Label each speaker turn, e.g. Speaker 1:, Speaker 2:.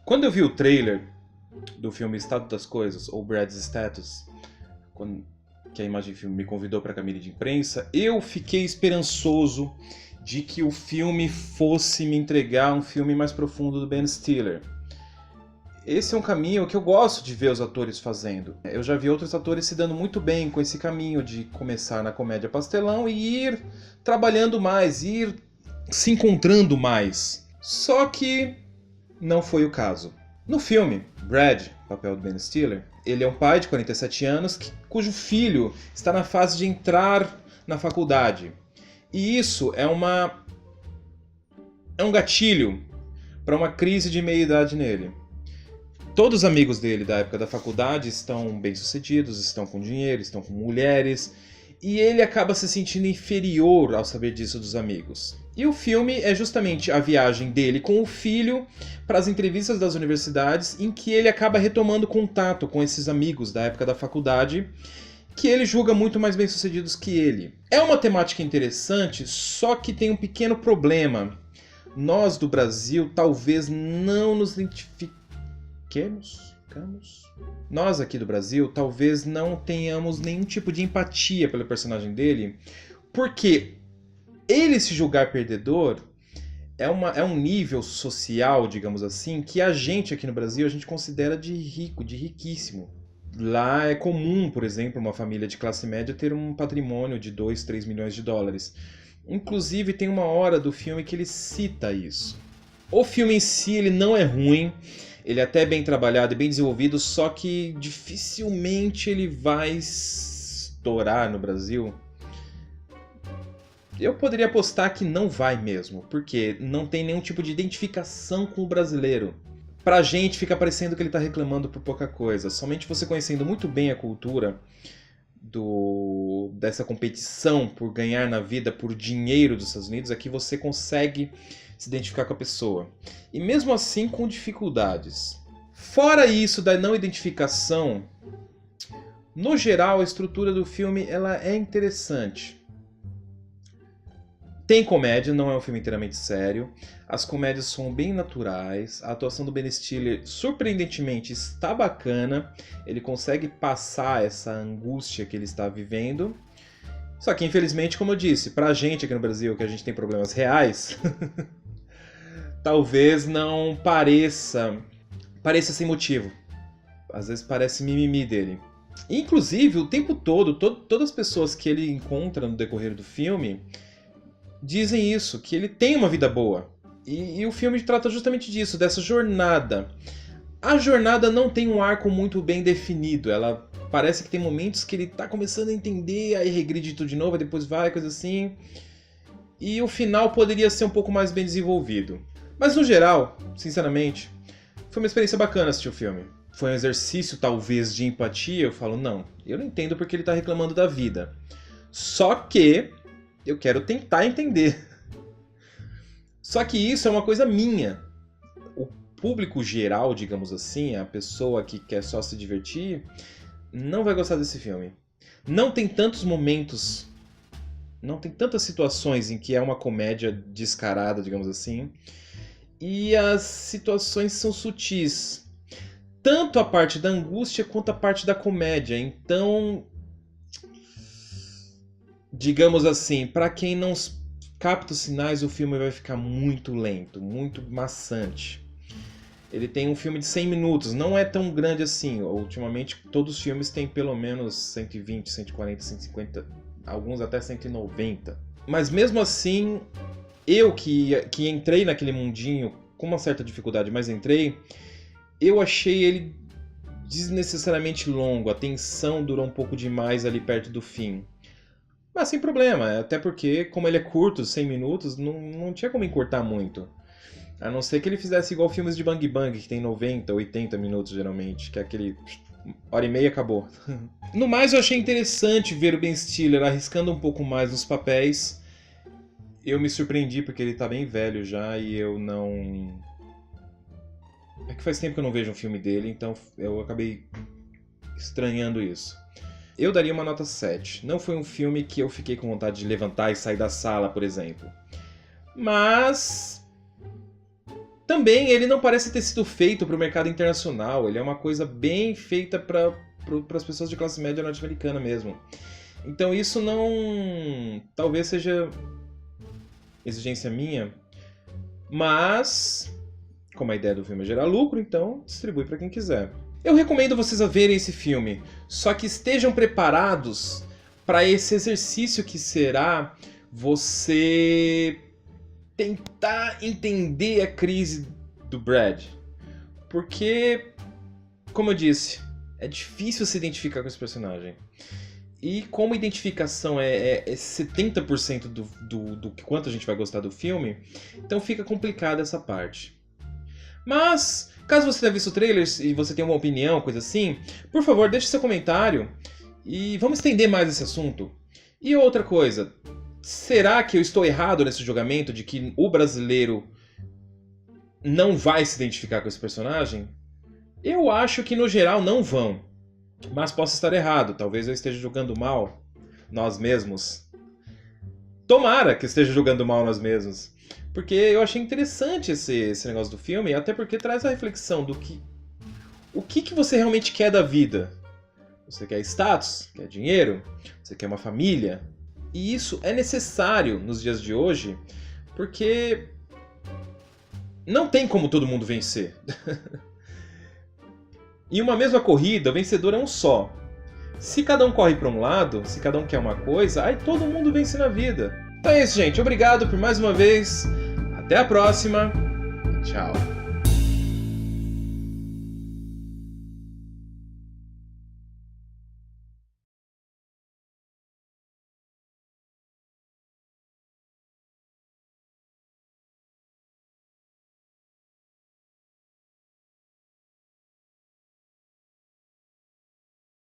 Speaker 1: Quando eu vi o trailer do filme Estado das Coisas, ou Brad's Status, que a Imagem Filme me convidou para a cabine de imprensa, eu fiquei esperançoso de que o filme fosse me entregar um filme mais profundo do Ben Stiller. Esse é um caminho que eu gosto de ver os atores fazendo. Eu já vi outros atores se dando muito bem com esse caminho de começar na comédia pastelão e ir trabalhando mais, ir se encontrando mais. Só que não foi o caso. No filme, Brad, papel do Ben Stiller, ele é um pai de 47 anos cujo filho está na fase de entrar na faculdade. E isso é um gatilho para uma crise de meia-idade nele. Todos os amigos dele da época da faculdade estão bem-sucedidos, estão com dinheiro, estão com mulheres, e ele acaba se sentindo inferior ao saber disso dos amigos. E o filme é justamente a viagem dele com o filho para as entrevistas das universidades, em que ele acaba retomando contato com esses amigos da época da faculdade, que ele julga muito mais bem-sucedidos que ele. É uma temática interessante, só que tem um pequeno problema. Nós do Brasil talvez não nos identifiquemos. Nós aqui do Brasil talvez não tenhamos nenhum tipo de empatia pelo personagem dele, porque ele se julgar perdedor é um nível social, digamos assim, que a gente aqui no Brasil a gente considera de rico, de riquíssimo. Lá é comum, por exemplo, uma família de classe média ter um patrimônio de 2, 3 milhões de dólares. Inclusive tem uma hora do filme que ele cita isso. O filme em si ele não é ruim, ele é até bem trabalhado e bem desenvolvido, só que dificilmente ele vai estourar no Brasil. Eu poderia apostar que não vai mesmo, porque não tem nenhum tipo de identificação com o brasileiro. Pra gente fica parecendo que ele tá reclamando por pouca coisa. Somente você conhecendo muito bem a cultura dessa competição por ganhar na vida, por dinheiro dos Estados Unidos, é que você consegue se identificar com a pessoa. E mesmo assim com dificuldades. Fora isso da não identificação, no geral a estrutura do filme ela é interessante. Tem comédia, não é um filme inteiramente sério. As comédias são bem naturais. A atuação do Ben Stiller, surpreendentemente, está bacana. Ele consegue passar essa angústia que ele está vivendo. Só que, infelizmente, como eu disse, pra gente aqui no Brasil, que a gente tem problemas reais, talvez não pareça sem motivo. Às vezes parece mimimi dele. Inclusive, o tempo todo, todas as pessoas que ele encontra no decorrer do filme dizem isso, que ele tem uma vida boa. E o filme trata justamente disso, dessa jornada. A jornada não tem um arco muito bem definido. Ela parece que tem momentos que ele tá começando a entender, aí regride tudo de novo, aí depois vai, coisa assim. E o final poderia ser um pouco mais bem desenvolvido. Mas no geral, sinceramente, foi uma experiência bacana assistir o filme. Foi um exercício, talvez, de empatia. Eu falo, não, eu não entendo porque ele tá reclamando da vida. Só que eu quero tentar entender. Só que isso é uma coisa minha. O público geral, digamos assim, a pessoa que quer só se divertir, não vai gostar desse filme. Não tem tantos momentos, não tem tantas situações em que é uma comédia descarada, digamos assim, e as situações são sutis. Tanto a parte da angústia quanto a parte da comédia. Então, digamos assim, para quem não capta os sinais, o filme vai ficar muito lento, muito maçante. Ele tem um filme de 100 minutos, não é tão grande assim. Ultimamente, todos os filmes têm pelo menos 120, 140, 150, alguns até 190. Mas mesmo assim, eu que entrei naquele mundinho com uma certa dificuldade, mas entrei, eu achei ele desnecessariamente longo. A tensão durou um pouco demais ali perto do fim. Mas sem problema, até porque, como ele é curto, 100 minutos, não tinha como encurtar muito. A não ser que ele fizesse igual filmes de Bang Bang, que tem 90, 80 minutos geralmente, que é aquele hora e meia acabou. No mais, eu achei interessante ver o Ben Stiller arriscando um pouco mais nos papéis. Eu me surpreendi porque ele tá bem velho já e eu não... É que faz tempo que eu não vejo um filme dele, então eu acabei estranhando isso. Eu daria uma nota 7. Não foi um filme que eu fiquei com vontade de levantar e sair da sala, por exemplo. Mas Também ele não parece ter sido feito para o mercado internacional, ele é uma coisa bem feita para as pessoas de classe média norte-americana mesmo. Então isso não... talvez seja exigência minha, mas como a ideia do filme é gerar lucro, então distribui para quem quiser. Eu recomendo vocês a verem esse filme, só que estejam preparados para esse exercício que será você tentar entender a crise do Brad. Porque, como eu disse, é difícil se identificar com esse personagem. E como a identificação é 70% do quanto a gente vai gostar do filme, então fica complicada essa parte. Mas, caso você tenha visto o trailer e você tenha uma opinião, coisa assim, por favor, deixe seu comentário e vamos estender mais esse assunto. E outra coisa, será que eu estou errado nesse julgamento de que o brasileiro não vai se identificar com esse personagem? Eu acho que no geral não vão, mas posso estar errado, talvez eu esteja julgando mal nós mesmos. Tomara que esteja julgando mal nós mesmos. Porque eu achei interessante esse negócio do filme, até porque traz a reflexão do que... o que você realmente quer da vida? Você quer status? Quer dinheiro? Você quer uma família? E isso é necessário nos dias de hoje, porque não tem como todo mundo vencer. Em uma mesma corrida, o vencedor é um só. Se cada um corre para um lado, se cada um quer uma coisa, aí todo mundo vence na vida. Então é isso, gente. Obrigado por mais uma vez. Até a próxima. Tchau.